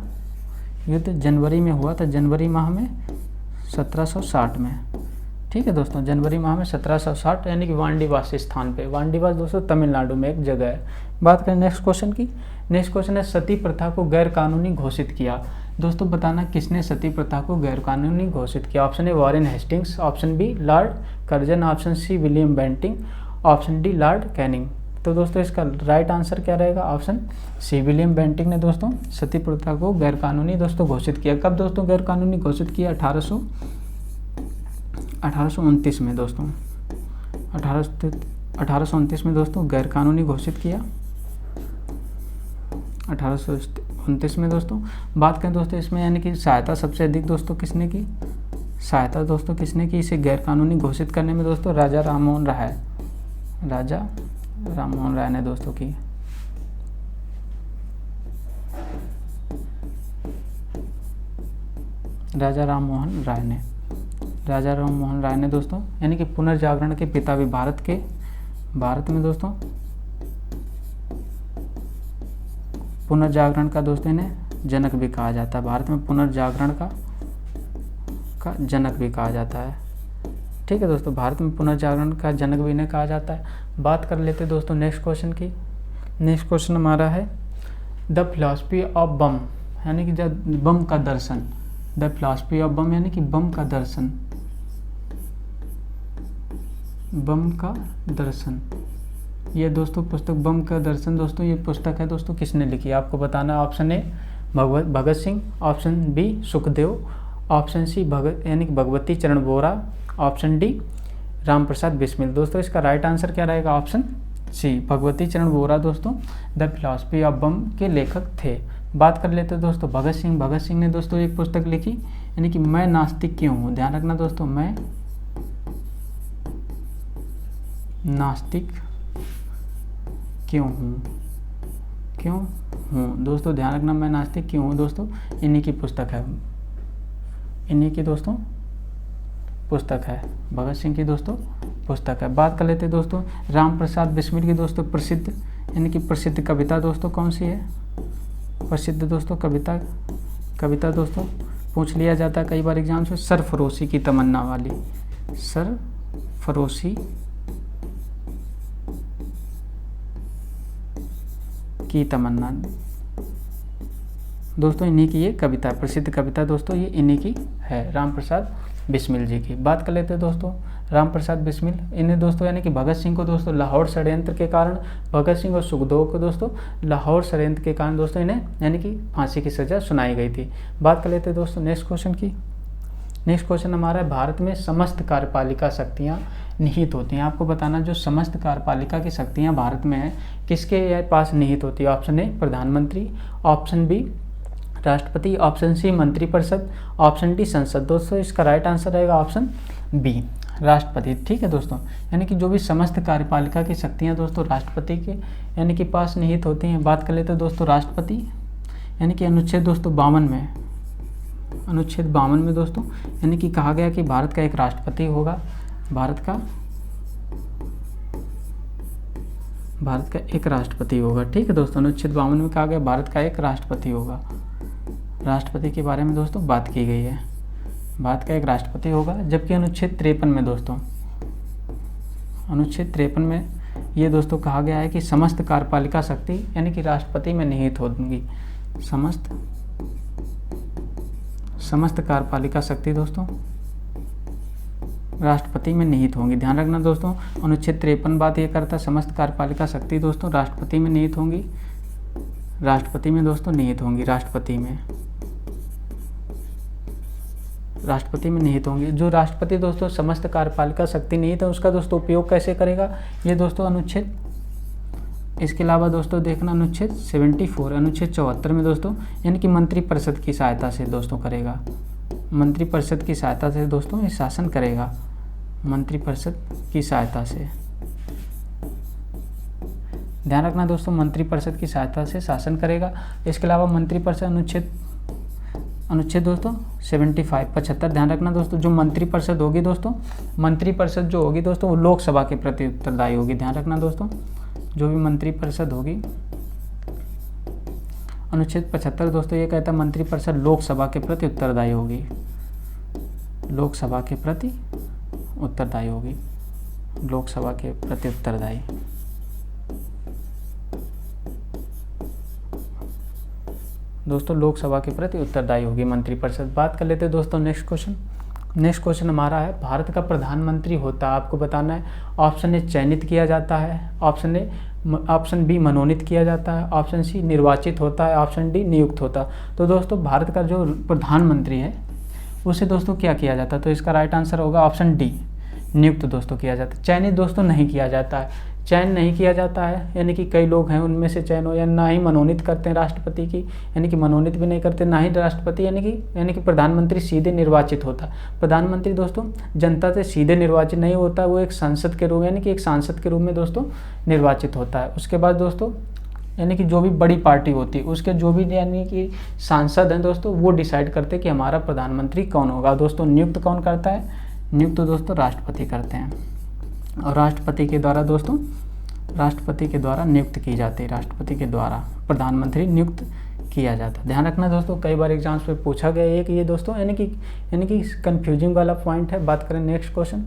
S1: युद्ध जनवरी में हुआ था, जनवरी माह में 1760 में। ठीक है दोस्तों, जनवरी माह में 1760 यानी कि वांडीवास स्थान पे। वांडीवास दोस्तों तमिलनाडु में एक जगह है। बात करें नेक्स्ट क्वेश्चन की, नेक्स्ट क्वेश्चन है सती प्रथा को गैर कानूनी घोषित किया। दोस्तों बताना किसने सती प्रथा को गैर कानूनी घोषित किया। Option A Warren Hastings, option B Lord Curzon, option C William Bentinck, option D Lord Canning. तो दोस्तों इसका राइट आंसर क्या रहेगा, ऑप्शन सी विलियम बेंटिंग ने दोस्तों सती प्रथा को गैर कानूनी दोस्तों घोषित किया। कब दोस्तों गैर कानूनी घोषित किया, 1829 में दोस्तों, 1829 में दोस्तों गैर कानूनी घोषित किया, 1829 में दोस्तों। बात करें दोस्तों इसमें यानी कि सहायता सबसे अधिक दोस्तों किसने की, सहायता दोस्तों किसने की इसे गैर कानूनी घोषित करने में दोस्तों, राजा राममोहन राय, राजा राममोहन राय ने दोस्तों की। राजा राममोहन राय ने दोस्तों यानी कि पुनर्जागरण के पिता भी भारत में दोस्तों पुनर्जागरण का दोस्तों इन्हें जनक भी कहा जाता है। भारत में पुनर्जागरण का जनक भी कहा जाता है। ठीक है दोस्तों, भारत में पुनर्जागरण का जनक भी इन्हें कहा जाता है। बात कर लेते हैं दोस्तों नेक्स्ट क्वेश्चन की। नेक्स्ट क्वेश्चन हमारा है द फिलॉसफी ऑफ बम, यानी कि बम का दर्शन। द फिलॉसफी ऑफ बम यानी कि बम का दर्शन, बम का दर्शन। ये दोस्तों पुस्तक बम का दर्शन दोस्तों ये पुस्तक है दोस्तों किसने लिखी है, आपको बताना है। Option A Bhagat Singh, option B Sukhdev, option C Bhagat यानी कि भगवती चरण वोरा, ऑप्शन डी राम प्रसाद बिस्मिल। दोस्तों इसका राइट आंसर क्या रहेगा? ऑप्शन सी भगवती चरण वोरा दोस्तों द फिलॉसफी ऑफ बम के लेखक थे। बात कर लेते हैं दोस्तों भगत सिंह। भगत सिंह ने दोस्तों एक पुस्तक लिखी यानी कि मैं नास्तिक क्यों हूँ। ध्यान रखना दोस्तों, मैं नास्तिक क्यों हूँ दोस्तों। ध्यान रखना, मैं नास्तिक क्यों हूँ दोस्तों, इन्हीं की पुस्तक है, इन्हीं की दोस्तों पुस्तक है, भगत सिंह की दोस्तों पुस्तक है। बात कर लेते हैं दोस्तों राम प्रसाद बिस्मिल की दोस्तों प्रसिद्ध यानी कि प्रसिद्ध कविता दोस्तों कौन सी है? प्रसिद्ध दोस्तों कविता दोस्तों पूछ लिया जाता है कई बार एग्जाम से, सरफरोशी की तमन्ना वाली, सरफरोशी की तमन्ना दोस्तों इन्हीं की ये कविता, प्रसिद्ध कविता दोस्तों ये इन्हीं की है, राम प्रसाद बिस्मिल जी की। बात कर लेते हैं दोस्तों राम प्रसाद बिस्मिल, इन्हें दोस्तों यानी कि भगत सिंह को दोस्तों लाहौर षड्यंत्र के कारण, भगत सिंह और सुखदेव को दोस्तों लाहौर षड्यंत्र के कारण दोस्तों इन्हें यानी कि फांसी की सज़ा सुनाई गई थी। बात कर लेते हैं दोस्तों नेक्स्ट क्वेश्चन की। नेक्स्ट क्वेश्चन हमारा है, भारत में समस्त कार्यपालिका शक्तियाँ निहित होती हैं। आपको बताना जो समस्त कार्यपालिका की शक्तियाँ भारत में हैं किसके पास निहित होती है? ऑप्शन ए प्रधानमंत्री, ऑप्शन बी राष्ट्रपति, ऑप्शन सी मंत्रिपरिषद, ऑप्शन डी संसद। दोस्तों इसका राइट आंसर रहेगा ऑप्शन बी राष्ट्रपति। ठीक है दोस्तों, यानी कि जो भी समस्त कार्यपालिका की शक्तियाँ दोस्तों राष्ट्रपति के यानी कि पास निहित होती हैं। बात कर लेते हैं दोस्तों राष्ट्रपति यानी कि अनुच्छेद दोस्तों 52 में, अनुच्छेद 52 में दोस्तों यानी कि कहा गया कि भारत का एक राष्ट्रपति होगा, भारत का एक राष्ट्रपति होगा। ठीक है दोस्तों, अनुच्छेद 52 में कहा गया भारत का एक राष्ट्रपति होगा। राष्ट्रपति के बारे में दोस्तों बात की गई है, भारत का एक राष्ट्रपति होगा। जबकि अनुच्छेद 53 में दोस्तों, अनुच्छेद 53 में ये दोस्तों कहा गया है कि समस्त कार्यपालिका शक्ति यानी कि राष्ट्रपति में निहित होंगी। समस्त कार्यपालिका शक्ति दोस्तों राष्ट्रपति में निहित होंगी। ध्यान रखना दोस्तों, अनुच्छेद 53 बात ये करता है समस्त कार्यपालिका शक्ति दोस्तों राष्ट्रपति में निहित होंगी, राष्ट्रपति में दोस्तों निहित होंगी, राष्ट्रपति में निहित होंगी। जो राष्ट्रपति दोस्तों समस्त कार्यपालिका शक्ति निहित है उसका दोस्तों उपयोग कैसे करेगा? ये दोस्तों अनुच्छेद, इसके अलावा दोस्तों देखना अनुच्छेद 74, अनुच्छेद 74 में दोस्तों यानी कि मंत्रिपरिषद की सहायता से दोस्तों करेगा, मंत्रिपरिषद की सहायता से दोस्तों ये शासन करेगा, मंत्रिपरिषद की सहायता से। ध्यान रखना दोस्तों, मंत्रिपरिषद की सहायता से शासन करेगा। इसके अलावा मंत्रिपरिषद अनुच्छेद दोस्तों 75। ध्यान रखना दोस्तों, जो मंत्रिपरिषद होगी दोस्तों, मंत्रिपरिषद जो होगी दोस्तों वो लोकसभा के प्रति उत्तरदायी होगी। ध्यान रखना दोस्तों, जो भी मंत्रिपरिषद होगी, अनुच्छेद 75 दोस्तों ये कहता है मंत्रिपरिषद लोकसभा के प्रति उत्तरदायी होगी, लोकसभा के प्रति उत्तरदायी होगी, लोकसभा के प्रति उत्तरदायी। दोस्तों लोकसभा के प्रति उत्तरदायी होगी मंत्रिपरिषद। बात कर लेते हैं दोस्तों नेक्स्ट क्वेश्चन। नेक्स्ट क्वेश्चन हमारा है, भारत का प्रधानमंत्री होता है, आपको बताना है ऑप्शन ए चयनित किया जाता है, ऑप्शन बी मनोनीत किया जाता है, ऑप्शन सी निर्वाचित होता है, ऑप्शन डी नियुक्त होता है। तो दोस्तों भारत का जो प्रधानमंत्री है उसे दोस्तों क्या किया जाता है? तो इसका राइट आंसर होगा ऑप्शन डी नियुक्त दोस्तों किया जाता है। चयनित दोस्तों नहीं किया जाता है, चयन नहीं किया जाता है यानी कि कई लोग हैं उनमें से चयन हो, या ना ही मनोनीत करते हैं राष्ट्रपति की यानी कि मनोनीत भी नहीं करते, ना ही राष्ट्रपति यानी कि प्रधानमंत्री सीधे निर्वाचित होता है। प्रधानमंत्री दोस्तों जनता से सीधे निर्वाचित नहीं होता, वो एक सांसद के रूप यानी कि एक सांसद के रूप में दोस्तों निर्वाचित होता है। उसके बाद दोस्तों यानी कि जो भी बड़ी पार्टी होती है उसके जो भी यानी कि सांसद हैं दोस्तों वो डिसाइड करते हैं कि हमारा प्रधानमंत्री कौन होगा। दोस्तों नियुक्त कौन करता है? नियुक्त दोस्तों राष्ट्रपति करते हैं, और राष्ट्रपति के द्वारा दोस्तों नियुक्त की जाती है, राष्ट्रपति के द्वारा प्रधानमंत्री नियुक्त किया जाता है। ध्यान रखना दोस्तों, कई बार एग्जाम्स में पूछा गया है कि ये दोस्तों यानी कि कंफ्यूजिंग वाला पॉइंट है। बात करें नेक्स्ट क्वेश्चन।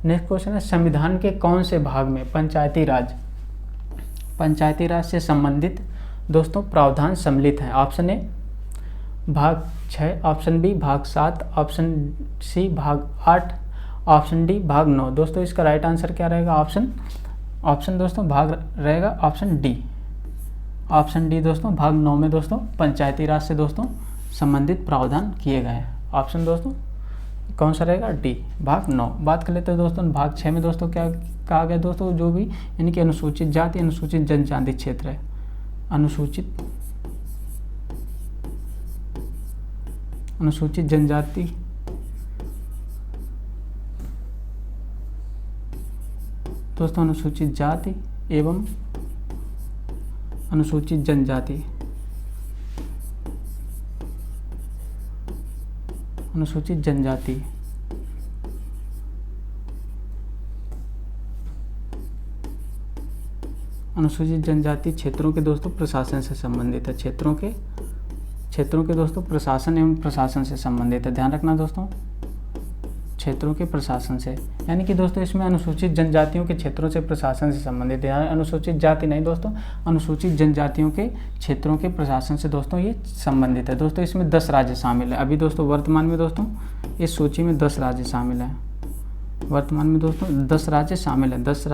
S1: नेक्स्ट क्वेश्चन है, संविधान के कौन से भाग में पंचायती राज से संबंधित दोस्तों प्रावधान सम्मिलित हैं? ऑप्शन ए भाग 6, ऑप्शन बी भाग 7, ऑप्शन सी भाग 8, ऑप्शन डी भाग 9। दोस्तों इसका राइट आंसर क्या रहेगा? ऑप्शन दोस्तों भाग रहेगा ऑप्शन डी। ऑप्शन डी दोस्तों भाग 9 में दोस्तों पंचायती राज से दोस्तों संबंधित प्रावधान किए गए हैं। ऑप्शन दोस्तों कौन सा रहेगा? डी, भाग 9। बात कर लेते हैं दोस्तों भाग 6 में दोस्तों क्या कहा गया दोस्तों, जो भी यानी कि अनुसूचित जाति अनुसूचित जनजाति क्षेत्र है, अनुसूचित जनजाति दोस्तों, अनुसूचित जाति एवं अनुसूचित जनजाति, अनुसूचित जनजाति अनुसूचित जनजाति क्षेत्रों के दोस्तों प्रशासन से संबंधित है, क्षेत्रों के दोस्तों प्रशासन एवं प्रशासन से संबंधित है। ध्यान रखना दोस्तों, क्षेत्रों के प्रशासन से, यानी कि दोस्तों इसमें अनुसूचित जनजातियों के क्षेत्रों से प्रशासन से संबंधित है, अनुसूचित जाति नहीं दोस्तों, अनुसूचित जनजातियों के क्षेत्रों के प्रशासन से दोस्तों ये संबंधित है। दोस्तों इसमें 10 राज्य शामिल है। अभी दोस्तों वर्तमान में दोस्तों इस सूची में 10 राज्य शामिल है। वर्तमान में दोस्तों 10 राज्य शामिल है, 10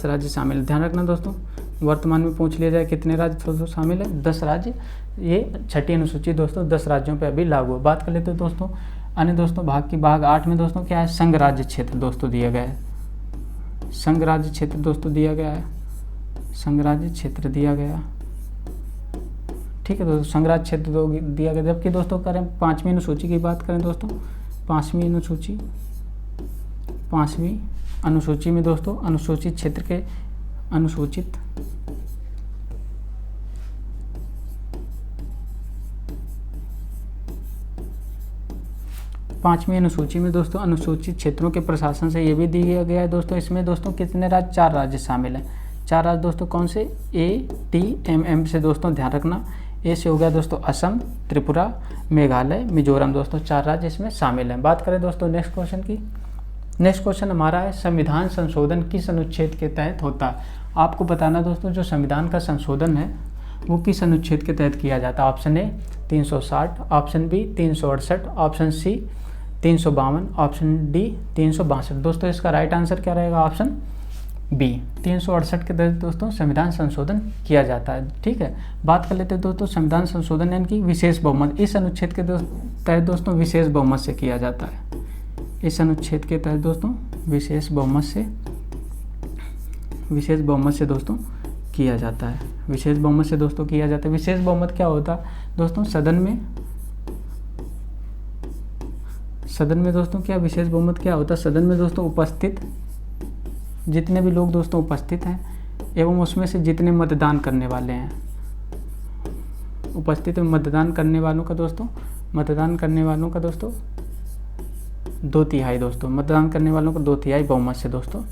S1: राज्य शामिल है। ध्यान रखना दोस्तों, वर्तमान में पूछ लिया जाए कितने राज्य दोस्तों शामिल है? 10 राज्य। ये छठी अनुसूची दोस्तों 10 राज्यों पे अभी लागू है। बात कर लेते हैं दोस्तों अन्य दोस्तों भाग 8 में दोस्तों क्या है? संघ राज्य क्षेत्र दोस्तों दिया गया है, संघ राज्य क्षेत्र दोस्तों दिया गया है, संघ राज्य क्षेत्र दिया गया, ठीक है दोस्तों, संघ राज्य क्षेत्र दिया गया। जबकि दोस्तों करें 5वीं अनुसूची की बात करें दोस्तों, 5वीं अनुसूची में दोस्तों अनुसूचित क्षेत्र के अनुसूचित पांचवी अनुसूची में दोस्तों अनुसूचित क्षेत्रों के प्रशासन से ये भी दिया गया है दोस्तों। इसमें दोस्तों कितने राज्य? 4 राज्य शामिल हैं। 4 राज्य दोस्तों कौन से? ATMM से दोस्तों ध्यान रखना, ए से हो गया दोस्तों असम, त्रिपुरा, मेघालय, मिजोरम दोस्तों 4 राज्य इसमें शामिल हैं। बात करें दोस्तों नेक्स्ट क्वेश्चन की। नेक्स्ट क्वेश्चन हमारा है संविधान संशोधन किस अनुच्छेद के तहत होता है? आपको बताना दोस्तों जो संविधान का संशोधन है वो किस अनुच्छेद के तहत किया जाता है? Option A 360, option B 368, option C 352, option D 362। दोस्तों इसका राइट आंसर क्या रहेगा? ऑप्शन बी 368 के तहत दोस्तों संविधान संशोधन किया जाता है। ठीक है, बात कर लेते हैं दोस्तों संविधान संशोधन यानी कि विशेष बहुमत, इस अनुच्छेद के तहत दोस्तों विशेष बहुमत से किया जाता है। इस अनुच्छेद के तहत दोस्तों विशेष बहुमत से दोस्तों किया जाता है। विशेष बहुमत से दोस्तों किया जाता है। विशेष बहुमत क्या होता है दोस्तों? सदन में दोस्तों क्या विशेष बहुमत क्या होता है? सदन में दोस्तों उपस्थित जितने भी लोग दोस्तों उपस्थित हैं एवं उसमें से जितने मतदान करने वाले हैं, उपस्थित मतदान करने वालों का दोस्तों 2/3 दोस्तों, मतदान करने वालों को 2/3 बहुमत से दोस्तों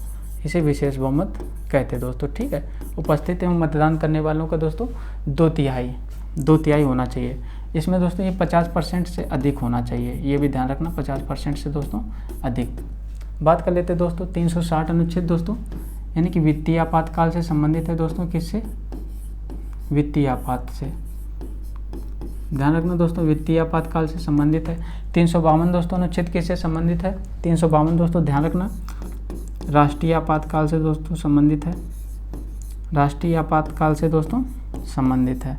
S1: इसे विशेष बहुमत कहते हैं दोस्तों। ठीक है, उपस्थित एवं मतदान करने वालों का दोस्तों 2/3 होना चाहिए। इसमें दोस्तों ये 50% से अधिक होना चाहिए, ये भी ध्यान रखना, 50% से दोस्तों अधिक। बात कर लेते हैं दोस्तों 360 अनुच्छेद दोस्तों यानी कि वित्तीय आपातकाल से संबंधित है दोस्तों। किससे? वित्तीय आपात से। ध्यान रखना दोस्तों वित्तीय आपातकाल से संबंधित है। 352 दोस्तों अनुच्छेद किससे संबंधित है? 352 दोस्तों ध्यान रखना राष्ट्रीय आपातकाल से दोस्तों संबंधित है। राष्ट्रीय आपातकाल से दोस्तों संबंधित है,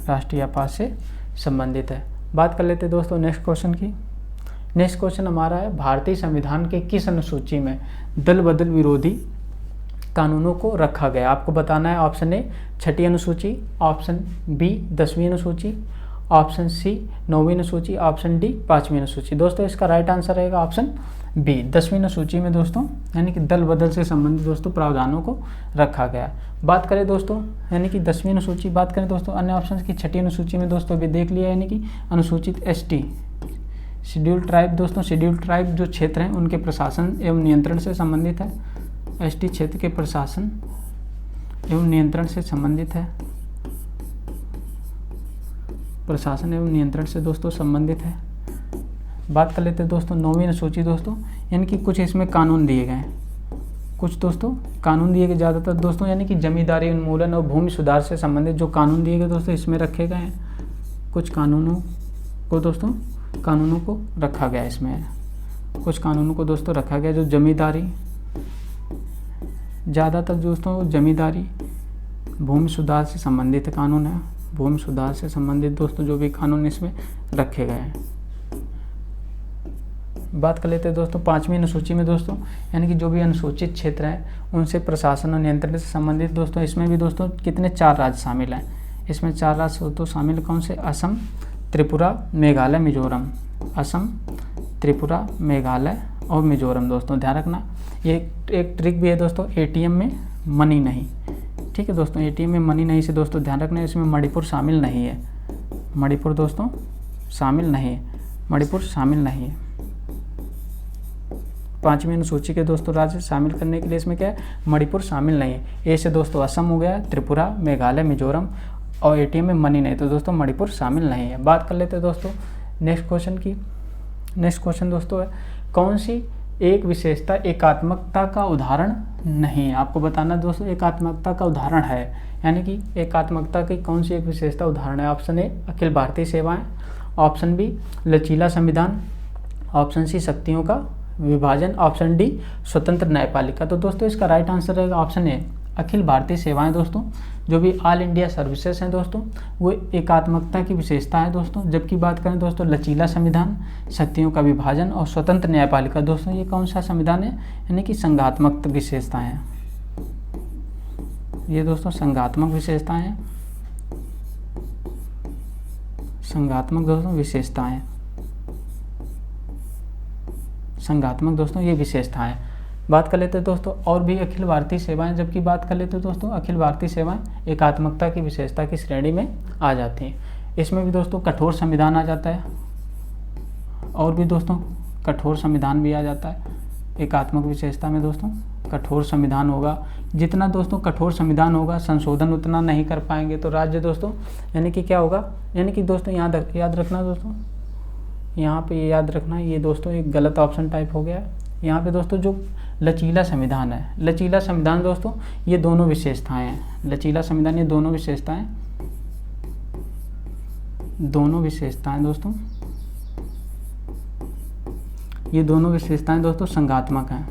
S1: राष्ट्रीय आपात से संबंधित है। बात कर लेते हैं दोस्तों नेक्स्ट क्वेश्चन की। नेक्स्ट क्वेश्चन हमारा है भारतीय संविधान के किस अनुसूची में दल बदल विरोधी कानूनों को रखा गया? आपको बताना है। ऑप्शन ए 6ठी अनुसूची, ऑप्शन बी 10वीं अनुसूची, ऑप्शन सी 9वीं अनुसूची, ऑप्शन डी 5वीं अनुसूची। दोस्तों इसका राइट आंसर रहेगा ऑप्शन बी 10वीं अनुसूची में दोस्तों यानी कि दल बदल से संबंधित दोस्तों प्रावधानों को रखा गया। बात करें दोस्तों यानी कि 10वीं अनुसूची, बात करें दोस्तों अन्य ऑप्शन की 6ठी अनुसूची में दोस्तों अभी देख लिया यानी कि अनुसूचित ST शेड्यूल्ड ट्राइब दोस्तों, शेड्यूल्ड ट्राइब जो क्षेत्र हैं उनके प्रशासन एवं नियंत्रण से संबंधित है। ST क्षेत्र के प्रशासन एवं नियंत्रण से संबंधित है, प्रशासन एवं नियंत्रण से दोस्तों संबंधित है। बात कर लेते हैं दोस्तों 9वीं अनुसूची दोस्तों यानी कि कुछ इसमें कानून दिए गए हैं, कुछ दोस्तों कानून दिए गए ज़्यादातर दोस्तों यानी कि जमींदारी उन्मूलन और भूमि सुधार से संबंधित जो कानून दिए गए दोस्तों इसमें रखे गए हैं। कुछ कानूनों को रखा गया, इसमें कुछ कानूनों को दोस्तों रखा गया जो जमींदारी, ज़्यादातर दोस्तों जमींदारी भूमि सुधार से संबंधित कानून है। भूमि सुधार से संबंधित दोस्तों जो भी कानून इसमें रखे गए हैं। बात कर लेते हैं दोस्तों 5वीं अनुसूची में दोस्तों, यानी कि जो भी अनुसूचित क्षेत्र हैं उनसे प्रशासन और नियंत्रण से संबंधित दोस्तों, इसमें भी दोस्तों कितने 4 राज्य शामिल हैं। इसमें 4 राज्य तो शामिल कौन से? असम, त्रिपुरा, मेघालय, मिजोरम। असम, त्रिपुरा, मेघालय और मिजोरम। दोस्तों ध्यान रखना, ये एक ट्रिक भी है दोस्तों, एटीएम में मनी नहीं। ठीक है दोस्तों, एटीएम में मनी नहीं से दोस्तों ध्यान रखना, इसमें मणिपुर शामिल नहीं है। मणिपुर दोस्तों शामिल नहीं है, मणिपुर शामिल नहीं है। 5वीं अनुसूची के दोस्तों राज्य शामिल करने के लिए इसमें क्या है? मणिपुर शामिल नहीं है। ए से दोस्तों असम हो गया, त्रिपुरा, मेघालय, मिजोरम और एटीएम में मनी नहीं, तो दोस्तों मणिपुर शामिल नहीं है। बात कर लेते हैं दोस्तों नेक्स्ट क्वेश्चन की। नेक्स्ट क्वेश्चन दोस्तों है, कौन सी एक विशेषता एकात्मकता का उदाहरण नहीं है? आपको बताना दोस्तों एकात्मकता का उदाहरण है, यानी कि एकात्मकता की कौन सी एक विशेषता उदाहरण है? ऑप्शन ए अखिल भारतीय सेवाएं, ऑप्शन बी लचीला संविधान, ऑप्शन सी शक्तियों का विभाजन, ऑप्शन डी स्वतंत्र न्यायपालिका। तो दोस्तों इसका राइट आंसर रहेगा ऑप्शन ए अखिल भारतीय सेवाएं। दोस्तों जो भी ऑल इंडिया सर्विसेज हैं दोस्तों वो एकात्मकता की विशेषता है दोस्तों। जबकि बात करें दोस्तों लचीला संविधान, शक्तियों का विभाजन और स्वतंत्र न्यायपालिका, दोस्तों ये कौन सा संविधान है? यानी कि संघात्मक विशेषताएं हैं। ये दोस्तों संघात्मक विशेषताएं हैं, संघात्मक दोस्तों विशेषताएं, संघात्मक दोस्तों ये विशेषताएं। बात कर लेते हैं दोस्तों और भी अखिल भारतीय सेवाएं, जबकि बात कर लेते हैं दोस्तों अखिल भारतीय सेवाएं एकात्मकता की विशेषता की श्रेणी में आ जाती हैं। इसमें भी दोस्तों कठोर संविधान आ जाता है, और भी दोस्तों कठोर संविधान भी आ जाता है। एकात्मक विशेषता में दोस्तों कठोर संविधान होगा। जितना दोस्तों कठोर संविधान होगा संशोधन उतना नहीं कर पाएंगे, तो राज्य दोस्तों यानी कि क्या होगा? यानी कि दोस्तों याद रखना दोस्तों, यहाँ पे याद रखना, ये दोस्तों एक गलत ऑप्शन टाइप हो गया। यहाँ पे दोस्तों जो लचीला संविधान है, लचीला संविधान दोस्तों ये दोनों विशेषताएं हैं। लचीला संविधान ये दोनों विशेषताएं दोस्तों, ये दोनों विशेषताएं दोस्तों संघात्मक हैं।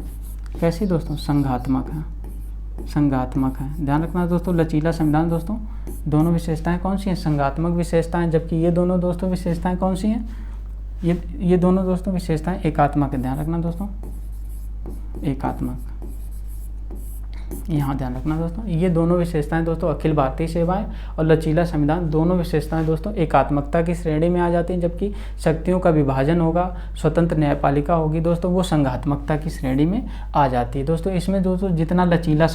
S1: कैसी दोस्तों? संघात्मक हैं, संघात्मक है। ध्यान रखना दोस्तों लचीला संविधान दोस्तों दोनों विशेषताएं कौन सी हैं? संघात्मक विशेषताएं। जबकि ये दोनों दोस्तों विशेषताएं कौन सी हैं? ये दोनों दोस्तों विशेषताएं एकात्मक है। ध्यान रखना दोस्तों एकात्मक, यहाँ ध्यान रखना दोस्तों ये दोनों विशेषताएं दोस्तों अखिल भारतीय सेवाएं और लचीला संविधान दोनों विशेषताएं दोस्तों एकात्मकता की श्रेणी में आ जाती हैं। जबकि शक्तियों का विभाजन होगा, स्वतंत्र न्यायपालिका होगी दोस्तों, वो संघात्मकता की श्रेणी में आ जाती है। दोस्तों इसमें दोस्तों जितना लचीला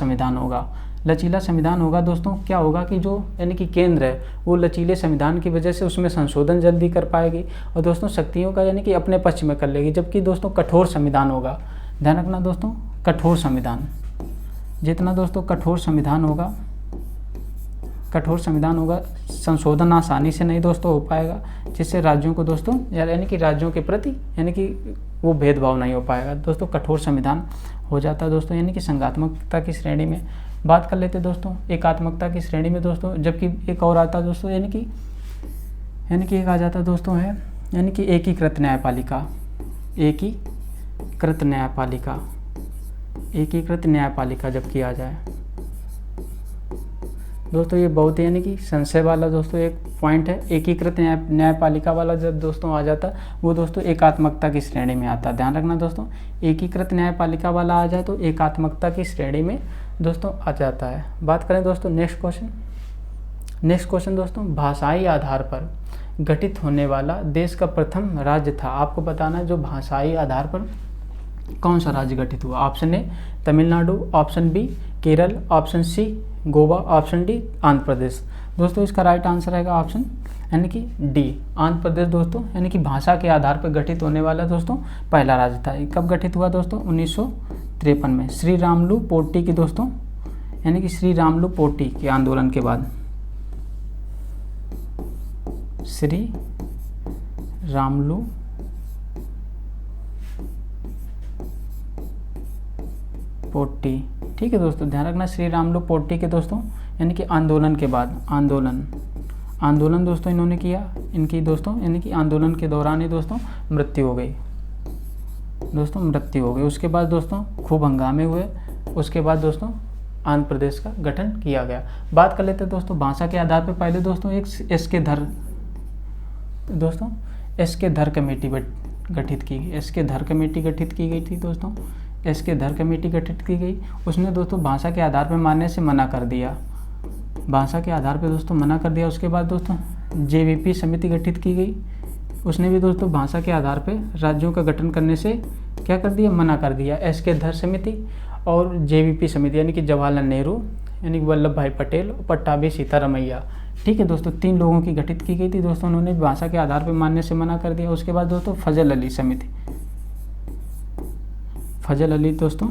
S1: संविधान होगा दोस्तों क्या होगा कि जो यानी कि केंद्र है वो लचीले संविधान की वजह से उसमें संशोधन जल्दी कर पाएगी और दोस्तों शक्तियों का यानी कि अपने पक्ष में कर लेगी। जबकि दोस्तों कठोर संविधान होगा, ध्यान रखना दोस्तों कठोर संविधान, जितना दोस्तों कठोर संविधान होगा संशोधन आसानी से नहीं दोस्तों हो पाएगा, जिससे राज्यों को दोस्तों यानी कि राज्यों के प्रति यानी कि वो भेदभाव नहीं हो पाएगा। दोस्तों कठोर संविधान हो जाता है दोस्तों यानी कि संघात्मकता की श्रेणी में। बात कर लेते दोस्तों एकात्मकता की श्रेणी में दोस्तों, जबकि एक और आता है दोस्तों यानी कि एक आ जाता है दोस्तों है यानी कि एकीकृत न्यायपालिका जबकि आ जाए दोस्तों, ये बहुत यानी कि संशय वाला दोस्तों एक पॉइंट है। एकीकृत न्यायपालिका वाला जब दोस्तों आ जाता वो दोस्तों एकात्मकता की श्रेणी में आता है। ध्यान रखना दोस्तों एकीकृत न्यायपालिका वाला आ जाए तो एकात्मकता की श्रेणी में दोस्तों आ जाता है। बात करें दोस्तों नेक्स्ट क्वेश्चन दोस्तों, भाषाई आधार पर गठित होने वाला देश का प्रथम राज्य था। आपको बताना है जो भाषाई आधार पर कौन सा राज्य गठित हुआ। Option A Tamil Nadu, option B Kerala, option C Goa, option D Andhra Pradesh. दोस्तों इसका राइट आंसर रहेगा ऑप्शन यानी कि डी आंध्र प्रदेश दोस्तों, यानी कि भाषा के आधार पर गठित होने वाला दोस्तों पहला राज्य था। कब गठित हुआ दोस्तों? 1953 में श्री रामुलु पोट्टी की दोस्तों यानी कि श्री रामुलु पोट्टी के आंदोलन के बाद, श्री रामुलु पोट्टी, ठीक है दोस्तों ध्यान रखना श्री रामुलु पोट्टी के दोस्तों यानी कि आंदोलन के बाद आंदोलन दोस्तों इन्होंने किया, इनकी दोस्तों यानी कि आंदोलन के दौरान ही दोस्तों मृत्यु हो गई। उसके बाद दोस्तों खूब हंगामे हुए, उसके बाद दोस्तों आंध्र प्रदेश का गठन किया गया। बात कर लेते हैं दोस्तों भाषा के आधार पर। पहले दोस्तों एक एस के धर कमेटी गठित की गई। एस के धर कमेटी गठित की गई थी दोस्तों। एस के धर कमेटी गठित की गई। उसने दोस्तों भाषा के आधार पर मानने से मना कर दिया। भाषा के आधार पर दोस्तों मना कर दिया। उसके बाद दोस्तों JVP समिति गठित की गई। उसने भी दोस्तों भाषा के आधार पर राज्यों का गठन करने से क्या कर दिया, मना कर दिया। एस के धर समिति और JVP समिति यानी कि जवाहरलाल नेहरू यानी कि वल्लभ भाई पटेल और पट्टाभी सीतारमैया, ठीक है दोस्तों, 3 लोगों की गठित की गई थी दोस्तों। उन्होंने भाषा के आधार पर मानने से मना कर दिया। उसके बाद दोस्तों फजल अली समिति, फजल अली दोस्तों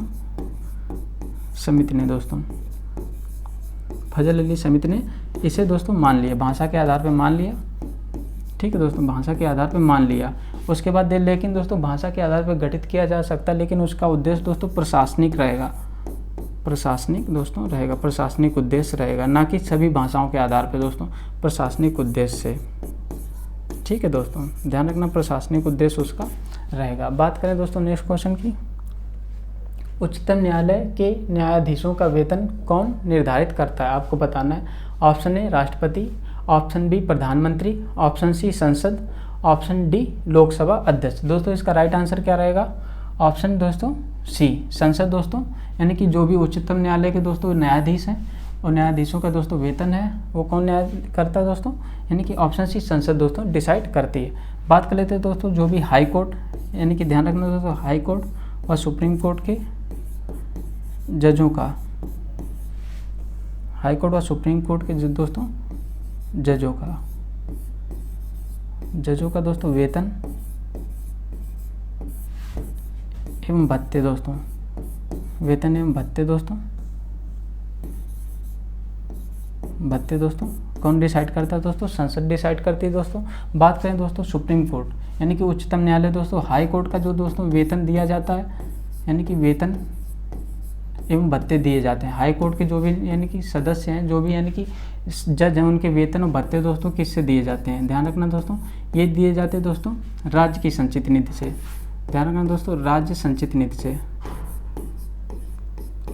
S1: समिति ने दोस्तों फजल अली समिति ने इसे दोस्तों मान लिया, भाषा के आधार पर मान लिया, ठीक है दोस्तों, भाषा के आधार पर मान लिया। उसके बाद लेकिन दोस्तों भाषा के आधार पर गठित किया जा सकता है, लेकिन उसका उद्देश्य दोस्तों प्रशासनिक रहेगा, प्रशासनिक दोस्तों रहेगा, प्रशासनिक उद्देश्य रहेगा, ना कि सभी भाषाओं के आधार पर दोस्तों, प्रशासनिक उद्देश्य से, ठीक है दोस्तों, ध्यान रखना प्रशासनिक उद्देश्य उसका रहेगा। बात करें दोस्तों नेक्स्ट क्वेश्चन की, उच्चतम न्यायालय के न्यायाधीशों का वेतन कौन निर्धारित करता है, आपको बताना है। ऑप्शन ए राष्ट्रपति, ऑप्शन बी प्रधानमंत्री, ऑप्शन सी संसद, ऑप्शन डी लोकसभा अध्यक्ष। दोस्तों इसका राइट आंसर क्या रहेगा, ऑप्शन दोस्तों सी संसद दोस्तों, यानी कि जो भी उच्चतम न्यायालय के दोस्तों न्यायाधीश हैं और न्यायाधीशों का दोस्तों वेतन है वो कौन न्याय करता है दोस्तों, यानी कि ऑप्शन सी संसद दोस्तों डिसाइड करती है। बात कर लेते हैं दोस्तों जो भी हाई कोर्ट, यानी कि ध्यान रखना दोस्तों हाई कोर्ट और सुप्रीम कोर्ट के जजों का, हाई कोर्ट और सुप्रीम कोर्ट के दोस्तों जजों का दोस्तों वेतन एवं भत्ते दोस्तों, वेतन एवं भत्ते दोस्तों कौन डिसाइड करता है दोस्तों, संसद डिसाइड करती है दोस्तों। बात करें दोस्तों सुप्रीम कोर्ट यानी कि उच्चतम न्यायालय दोस्तों, हाई कोर्ट का जो दोस्तों वेतन दिया जाता है, यानी कि वेतन एवं भत्ते दिए जाते हैं। हाई कोर्ट के जो भी यानी कि सदस्य हैं, जो भी यानी कि जज हैं, उनके वेतन और भत्ते दोस्तों किससे दिए जाते हैं, ध्यान रखना दोस्तों, ये दिए जाते हैं दोस्तों राज्य की संचित निधि से, ध्यान रखना दोस्तों राज्य संचित निधि से।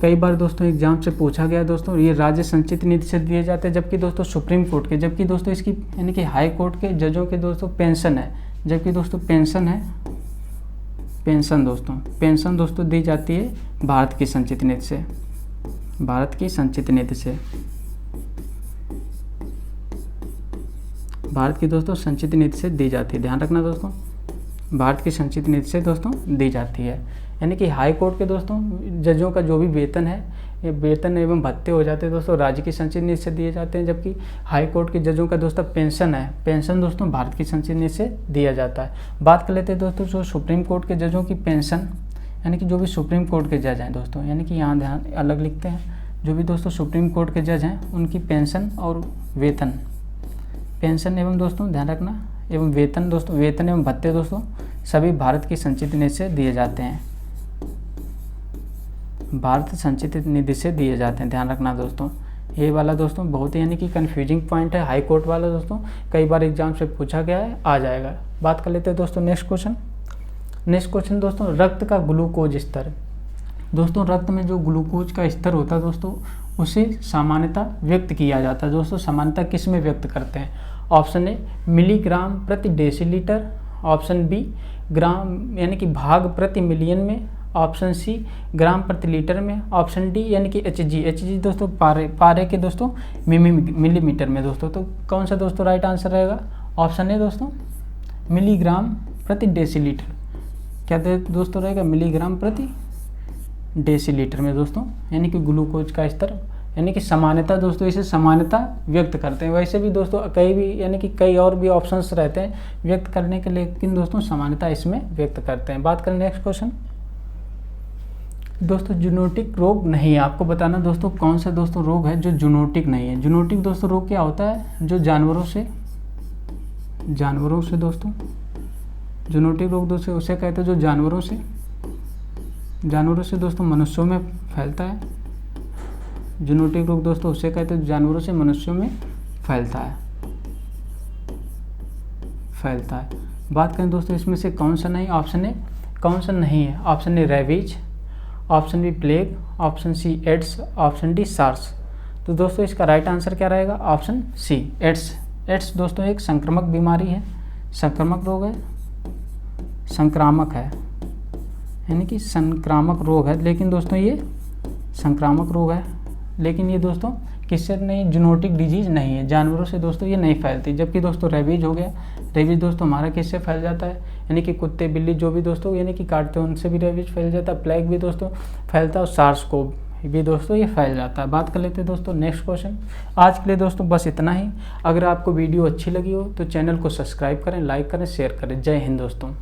S1: कई बार दोस्तों एग्जाम से पूछा गया दोस्तों, ये राज्य संचित निधि से दिए जाते हैं, जबकि दोस्तों सुप्रीम कोर्ट के, जबकि दोस्तों इसकी यानी कि हाई कोर्ट के जजों के दोस्तों पेंशन है, जबकि दोस्तों पेंशन है, पेंशन दोस्तों दी जाती है भारत की संचित निधि से, भारत की संचित निधि से, भारत की दोस्तों संचित निधि से दी जाती है, ध्यान रखना दोस्तों, भारत की संचित निधि से दोस्तों दी जाती है। यानी कि हाई कोर्ट के दोस्तों जजों का जो भी वेतन है, ये वेतन एवं भत्ते हो जाते हैं दोस्तों राज्य की संचित निधि से दिए जाते हैं, जबकि हाई कोर्ट के जजों का दोस्तों पेंशन है, पेंशन दोस्तों भारत की संचित निधि से दिया जाता है। बात कर लेते हैं दोस्तों जो सुप्रीम कोर्ट के जजों की पेंशन, यानी कि जो भी सुप्रीम कोर्ट के जज हैं दोस्तों, यानी कि यहाँ ध्यान अलग लिखते हैं, जो भी दोस्तों सुप्रीम कोर्ट के जज हैं उनकी पेंशन और वेतन, पेंशन एवं दोस्तों ध्यान रखना एवं वेतन दोस्तों, वेतन एवं भत्ते दोस्तों सभी भारत की संचित निधि से दिए जाते हैं, भारत संचित निधि से दिए जाते हैं, ध्यान रखना दोस्तों। ये वाला दोस्तों बहुत यानी कि कंफ्यूजिंग पॉइंट है, हाई कोर्ट वाला दोस्तों कई बार एग्जाम से पूछा गया है, आ जाएगा। बात कर लेते हैं दोस्तों नेक्स्ट क्वेश्चन दोस्तों रक्त का ग्लूकोज स्तर। दोस्तों रक्त में जो ग्लूकोज का स्तर होता है दोस्तों उसे सामान्यतः व्यक्त किया जाता है दोस्तों, सामान्यतः किस में व्यक्त करते हैं, ऑप्शन ए मिलीग्राम प्रति डेसीलीटर, ऑप्शन बी ग्राम यानी कि भाग प्रति मिलियन में, ऑप्शन सी ग्राम प्रति लीटर में, ऑप्शन डी यानी कि एचजी दोस्तों पारे के दोस्तों मिलीमीटर में दोस्तों। तो कौन सा दोस्तों राइट आंसर रहेगा, ऑप्शन ए दोस्तों मिलीग्राम प्रति डेसीलीटर, क्या दोस्तों रहेगा मिलीग्राम प्रति डेसीलीटर में दोस्तों, यानी कि ग्लूकोज का स्तर, यानी कि समानता दोस्तों, इसे समानता व्यक्त करते हैं। वैसे भी दोस्तों कई भी यानी कि कई और भी ऑप्शंस रहते हैं व्यक्त करने के लिए, लेकिन दोस्तों समानता इसमें व्यक्त करते हैं। बात करें नेक्स्ट क्वेश्चन दोस्तों जूनोटिक रोग नहीं है, आपको बताना दोस्तों कौन सा दोस्तों रोग है जो जूनोटिक नहीं है। जूनोटिक दोस्तों रोग क्या होता है, जो जानवरों से दोस्तों, जूनोटिक रोग दोस्तों उसे कहते हैं जो जानवरों से दोस्तों मनुष्यों में फैलता है। जूनोटिक रोग दोस्तों उसे कहते हैं जानवरों से मनुष्यों में फैलता है। बात करें दोस्तों इसमें से कौन सा नहीं, ऑप्शन ए कौन सा नहीं है, option A rabies, option B plague, option C AIDS, option D SARS. तो दोस्तों इसका राइट आंसर क्या रहेगा? Option C ads. एड्स दोस्तों एक संक्रामक बीमारी है, संक्रामक रोग है, संक्रामक है, यानी कि संक्रामक रोग है, लेकिन दोस्तों ये संक्रामक रोग है, लेकिन ये दोस्तों किससे नहीं, जूनोटिक डिजीज नहीं है, जानवरों से दोस्तों ये नहीं फैलती। जबकि दोस्तों रेबीज हो गया, रेबीज दोस्तों हमारा किससे फैल जाता है, यानी कि कुत्ते बिल्ली जो भी दोस्तों यानी कि काटते हैं उनसे भी रेबीज फैल जाता है। प्लेग भी दोस्तों फैलता है और सार्स को भी दोस्तों ये फैल जाता है। बात कर लेते हैं दोस्तों नेक्स्ट क्वेश्चन। आज के लिए दोस्तों बस इतना ही। अगर आपको वीडियो अच्छी लगी हो तो चैनल को सब्सक्राइब करें, लाइक करें, शेयर करें। जय हिंद दोस्तों।